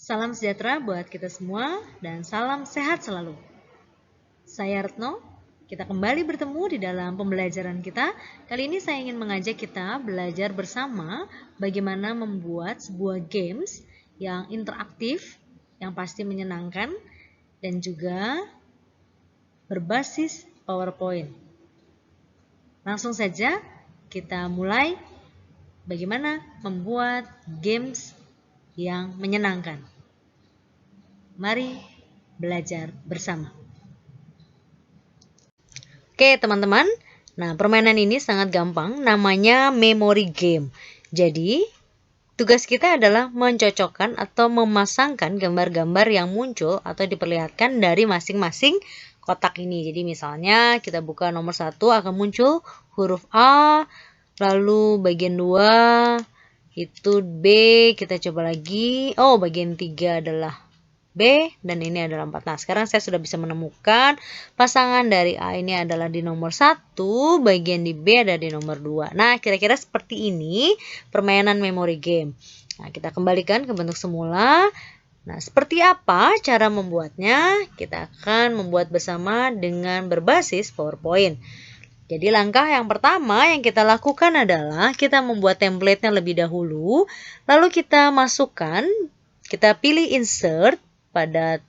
Salam sejahtera buat kita semua dan salam sehat selalu. Saya Retno, kita kembali bertemu di dalam pembelajaran kita. Kali ini saya ingin mengajak kita belajar bersama bagaimana membuat sebuah games yang interaktif, yang pasti menyenangkan, dan juga berbasis PowerPoint. Langsung saja kita mulai bagaimana membuat games yang menyenangkan. Mari belajar bersama. Oke teman-teman, nah permainan ini sangat gampang, namanya memory game. Jadi tugas kita adalah mencocokkan atau memasangkan gambar-gambar yang muncul atau diperlihatkan dari masing-masing kotak ini. Jadi misalnya kita buka nomor 1 akan muncul huruf A, lalu bagian 2 itu B, kita coba lagi, bagian 3 adalah B dan ini adalah 4. Nah, sekarang saya sudah bisa menemukan pasangan dari A ini adalah di nomor 1, bagian di B ada di nomor 2. Nah, kira-kira seperti ini permainan memory game. Nah, kita kembalikan ke bentuk semula. Nah, seperti apa cara membuatnya? Kita akan membuat bersama dengan berbasis PowerPoint. Jadi langkah yang pertama yang kita lakukan adalah kita membuat template-nya lebih dahulu. Lalu kita masukkan, kita pilih insert pada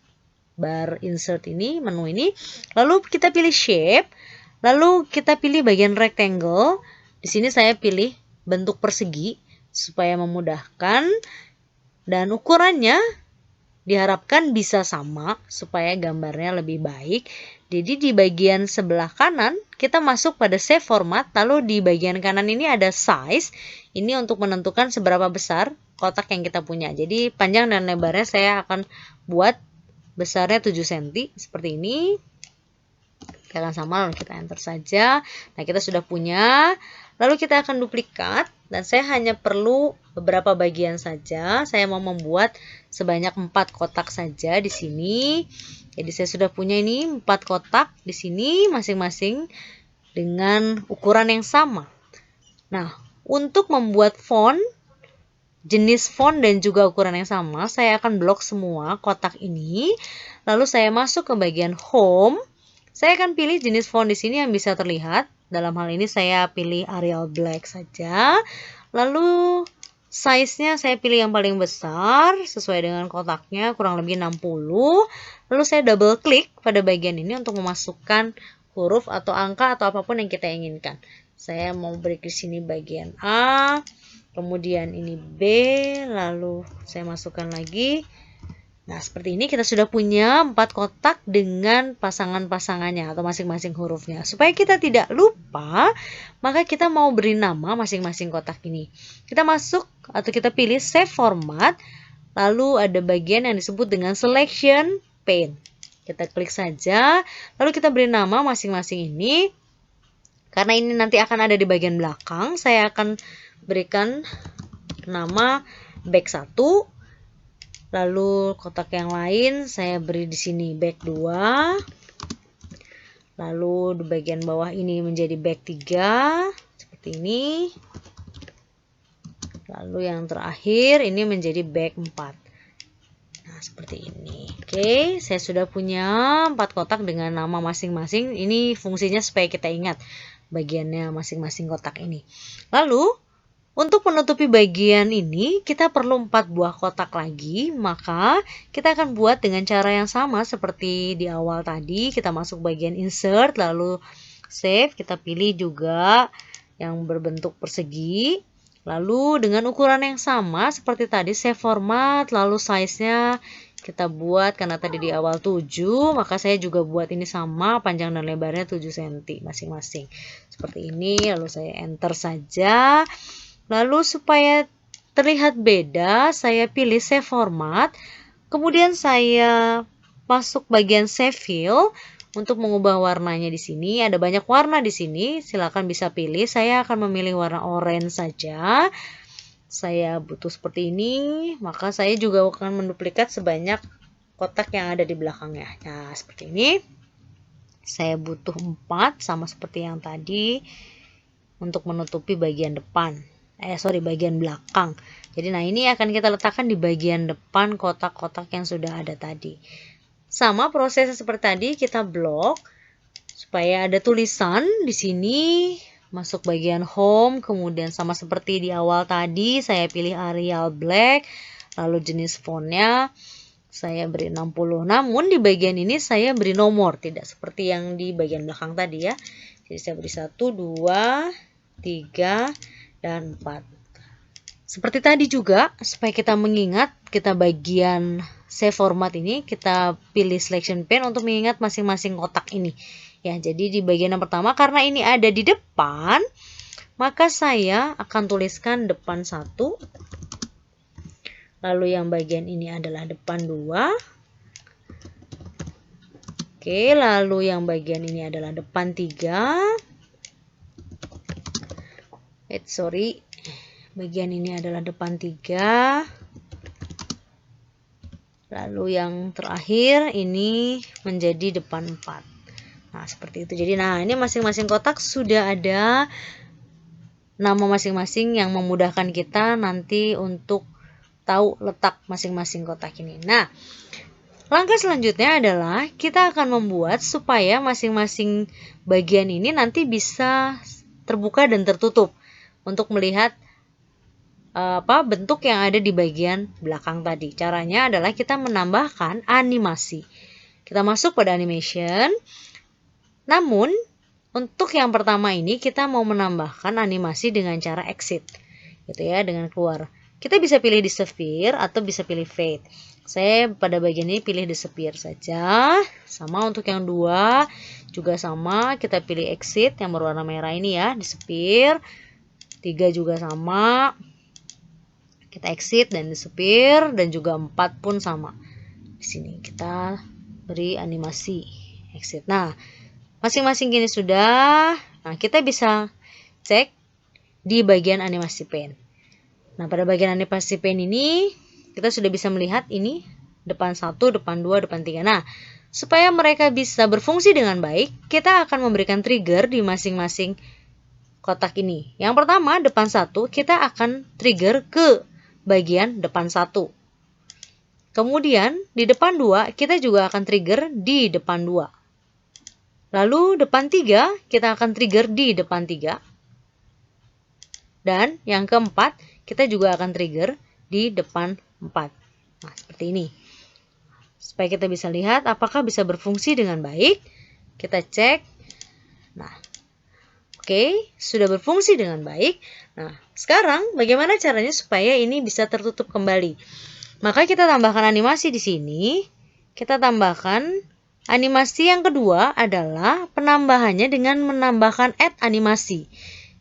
bar insert ini, menu ini. Lalu kita pilih shape. Lalu kita pilih bagian rectangle. Di sini saya pilih bentuk persegi supaya memudahkan. Dan ukurannya diharapkan bisa sama supaya gambarnya lebih baik. Jadi di bagian sebelah kanan kita masuk pada save format, lalu di bagian kanan ini ada size. Ini untuk menentukan seberapa besar kotak yang kita punya. Jadi panjang dan lebarnya saya akan buat besarnya 7 cm seperti ini. Kita akan sama, lalu kita enter saja. Nah, kita sudah punya. Lalu kita akan duplikat dan saya hanya perlu beberapa bagian saja. Saya mau membuat sebanyak 4 kotak saja di sini. Jadi saya sudah punya ini 4 kotak di sini masing-masing dengan ukuran yang sama. Nah, untuk membuat font, jenis font dan juga ukuran yang sama, saya akan blok semua kotak ini. Lalu saya masuk ke bagian home. Saya akan pilih jenis font di sini yang bisa terlihat. Dalam hal ini saya pilih Arial Black saja. Lalu size-nya saya pilih yang paling besar sesuai dengan kotaknya, kurang lebih 60. Lalu saya double klik pada bagian ini untuk memasukkan huruf atau angka atau apapun yang kita inginkan. Saya mau beri di sini bagian A, kemudian ini B, lalu saya masukkan lagi. Nah, seperti ini kita sudah punya 4 kotak dengan pasangan-pasangannya atau masing-masing hurufnya. Supaya kita tidak lupa, maka kita mau beri nama masing-masing kotak ini. Kita masuk atau kita pilih save format, lalu ada bagian yang disebut dengan selection pane. Kita klik saja, lalu kita beri nama masing-masing ini. Karena ini nanti akan ada di bagian belakang, saya akan berikan nama back 1. Lalu kotak yang lain saya beri di sini back 2. Lalu di bagian bawah ini menjadi back 3 seperti ini. Lalu yang terakhir ini menjadi back 4. Nah, seperti ini. Oke, saya sudah punya 4 kotak dengan nama masing-masing. Ini fungsinya supaya kita ingat bagiannya masing-masing kotak ini. Lalu untuk menutupi bagian ini, kita perlu 4 buah kotak lagi, maka kita akan buat dengan cara yang sama seperti di awal tadi. Kita masuk bagian insert, lalu save, kita pilih juga yang berbentuk persegi. Lalu dengan ukuran yang sama seperti tadi, save format, lalu size-nya kita buat karena tadi di awal 7, maka saya juga buat ini sama, panjang dan lebarnya 7 cm masing-masing. Seperti ini, lalu saya enter saja. Lalu supaya terlihat beda, saya pilih save format. Kemudian saya masuk bagian save fill untuk mengubah warnanya di sini. Ada banyak warna di sini, silakan bisa pilih. Saya akan memilih warna orange saja. Saya butuh seperti ini, maka saya juga akan menduplikat sebanyak kotak yang ada di belakangnya. Nah, seperti ini. Saya butuh 4 sama seperti yang tadi untuk menutupi bagian depan. Bagian belakang. Jadi nah ini akan kita letakkan di bagian depan kotak-kotak yang sudah ada tadi. Sama prosesnya seperti tadi, kita blok supaya ada tulisan di sini, masuk bagian home, kemudian sama seperti di awal tadi saya pilih Arial Black, lalu jenis fontnya saya beri 60. Namun di bagian ini saya beri nomor, tidak seperti yang di bagian belakang tadi ya. Jadi saya beri 1, 2, 3, dan 4. Seperti tadi juga, supaya kita mengingat, kita bagian save format ini, kita pilih selection pane untuk mengingat masing-masing kotak ini. Ya, jadi di bagian yang pertama, karena ini ada di depan, maka saya akan tuliskan depan 1. Lalu yang bagian ini adalah depan 2. Oke, lalu yang bagian ini adalah depan 3. Sorry. Bagian ini adalah depan 3. Lalu yang terakhir ini menjadi depan 4. Nah, seperti itu. Jadi nah, ini masing-masing kotak sudah ada nama masing-masing yang memudahkan kita nanti untuk tahu letak masing-masing kotak ini. Nah, langkah selanjutnya adalah kita akan membuat supaya masing-masing bagian ini nanti bisa terbuka dan tertutup untuk melihat bentuk yang ada di bagian belakang tadi. Caranya adalah kita menambahkan animasi. Kita masuk pada animation. Namun, untuk yang pertama ini kita mau menambahkan animasi dengan cara exit. Gitu ya, dengan keluar. Kita bisa pilih disappear atau bisa pilih fade. Saya pada bagian ini pilih disappear saja. Sama untuk yang 2 juga sama, kita pilih exit yang berwarna merah ini ya, disappear. 3 juga sama. Kita exit dan disappear, dan juga 4 pun sama. Di sini kita beri animasi exit. Nah, masing-masing gini sudah. Nah, kita bisa cek di bagian animasi pane. Nah, pada bagian animasi pane ini kita sudah bisa melihat ini depan 1, depan 2, depan 3. Nah, supaya mereka bisa berfungsi dengan baik, kita akan memberikan trigger di masing-masing kotak ini. Yang pertama, depan 1, kita akan trigger ke bagian depan 1. Kemudian, di depan 2, kita juga akan trigger di depan 2. Lalu, depan 3, kita akan trigger di depan 3. Dan yang keempat, kita juga akan trigger di depan 4. Nah, seperti ini. Supaya kita bisa lihat apakah bisa berfungsi dengan baik, kita cek. Nah, oke, sudah berfungsi dengan baik. Nah, sekarang bagaimana caranya supaya ini bisa tertutup kembali? Maka kita tambahkan animasi di sini. Kita tambahkan animasi yang kedua adalah penambahannya dengan menambahkan add animasi.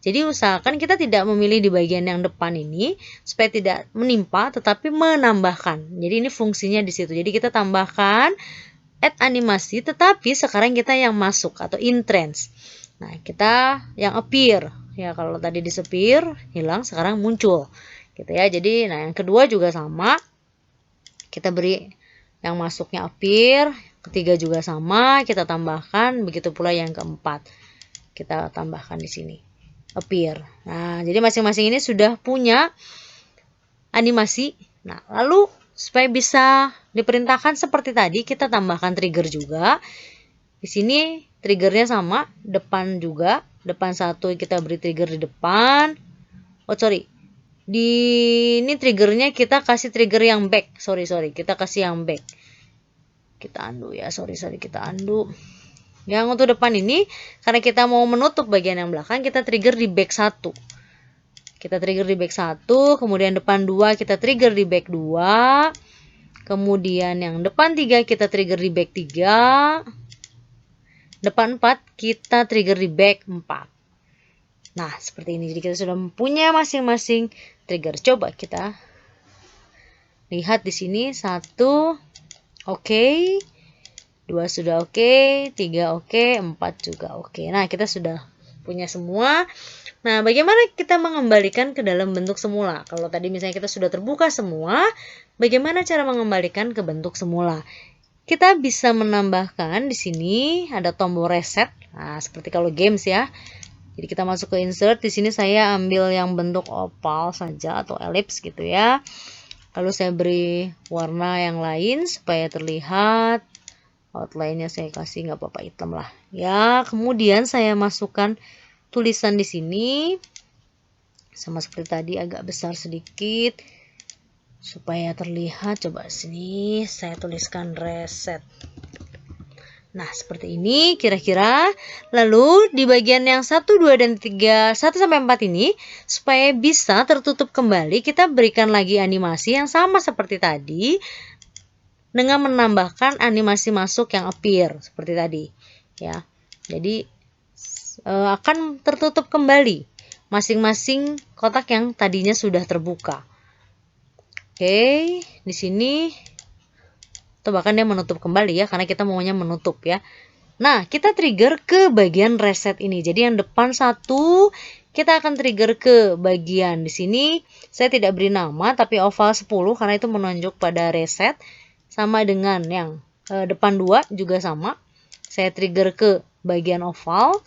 Jadi usahakan kita tidak memilih di bagian yang depan ini supaya tidak menimpa, tetapi menambahkan. Jadi ini fungsinya di situ. Jadi kita tambahkan add animasi, tetapi sekarang kita yang masuk atau entrance. Nah, kita yang appear. Ya, kalau tadi disappear, hilang, sekarang muncul. Gitu ya. Jadi, nah yang kedua juga sama. Kita beri yang masuknya appear, ketiga juga sama, kita tambahkan, begitu pula yang keempat. Kita tambahkan di sini. Appear. Nah, jadi masing-masing ini sudah punya animasi. Nah, lalu supaya bisa diperintahkan seperti tadi, kita tambahkan trigger juga. Di sini triggernya sama, depan juga. Depan 1 kita beri trigger di depan. Ini triggernya kita kasih trigger yang back. Sorry, kita kasih yang back. Kita undo ya, kita undo. Yang untuk depan ini, karena kita mau menutup bagian yang belakang, kita trigger di back 1. Kita trigger di back 1, kemudian depan 2 kita trigger di back 2. Kemudian yang depan 3 kita trigger di back 3. Depan 4 kita trigger di back 4. Nah, seperti ini. Jadi kita sudah mempunyai masing-masing trigger. Coba kita lihat di sini. 1 oke. 2 sudah oke, 3 oke, 4 juga oke. Nah, kita sudah punya semua. Nah, bagaimana kita mengembalikan ke dalam bentuk semula? Kalau tadi misalnya kita sudah terbuka semua, bagaimana cara mengembalikan ke bentuk semula? Kita bisa menambahkan di sini ada tombol reset. Nah, seperti kalau games ya. Jadi kita masuk ke insert. Di sini saya ambil yang bentuk oval saja atau elips gitu ya. Lalu saya beri warna yang lain supaya terlihat. Outline-nya saya kasih nggak apa-apa hitam lah. Ya, kemudian saya masukkan tulisan di sini. Sama seperti tadi agak besar sedikit supaya terlihat. Coba sini saya tuliskan reset. Nah, seperti ini kira-kira. Lalu di bagian yang 1, 2, dan 3, 1 sampai 4 ini, supaya bisa tertutup kembali, kita berikan lagi animasi yang sama seperti tadi, dengan menambahkan animasi masuk yang appear, seperti tadi. Ya, jadi akan tertutup kembali masing-masing kotak yang tadinya sudah terbuka. Oke, di sini atau bahkan dia menutup kembali ya, karena kita maunya menutup ya. Nah, kita trigger ke bagian reset ini. Jadi yang depan 1 kita akan trigger ke bagian di sini. Saya tidak beri nama tapi oval 10 karena itu menunjuk pada reset. Sama dengan yang depan 2 juga sama. Saya trigger ke bagian oval.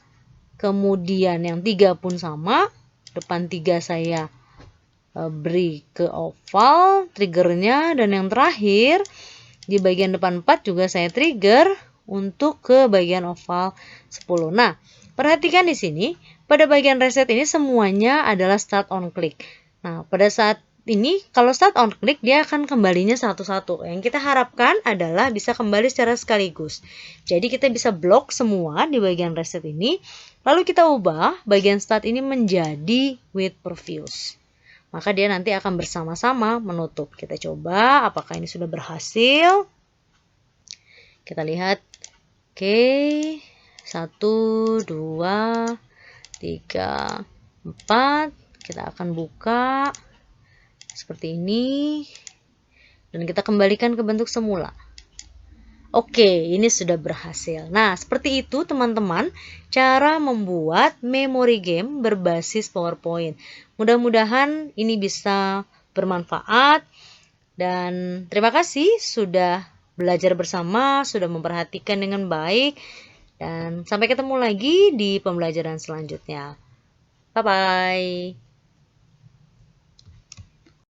Kemudian yang 3 pun sama. Depan 3 saya beri ke oval triggernya, dan yang terakhir di bagian depan 4 juga saya trigger untuk ke bagian oval 10. Nah, perhatikan di sini pada bagian reset ini semuanya adalah start on click. Nah, pada saat ini kalau start on click dia akan kembalinya satu-satu. Yang kita harapkan adalah bisa kembali secara sekaligus. Jadi kita bisa blok semua di bagian reset ini, lalu kita ubah bagian start ini menjadi with previews. Maka dia nanti akan bersama-sama menutup. Kita coba apakah ini sudah berhasil. Kita lihat. Oke. 1, 2, 3, 4. Kita akan buka. Seperti ini. Dan kita kembalikan ke bentuk semula. Oke, ini sudah berhasil. Nah, seperti itu teman-teman cara membuat memory game berbasis PowerPoint. Mudah-mudahan ini bisa bermanfaat. Dan terima kasih sudah belajar bersama, sudah memperhatikan dengan baik. Dan sampai ketemu lagi di pembelajaran selanjutnya. Bye-bye.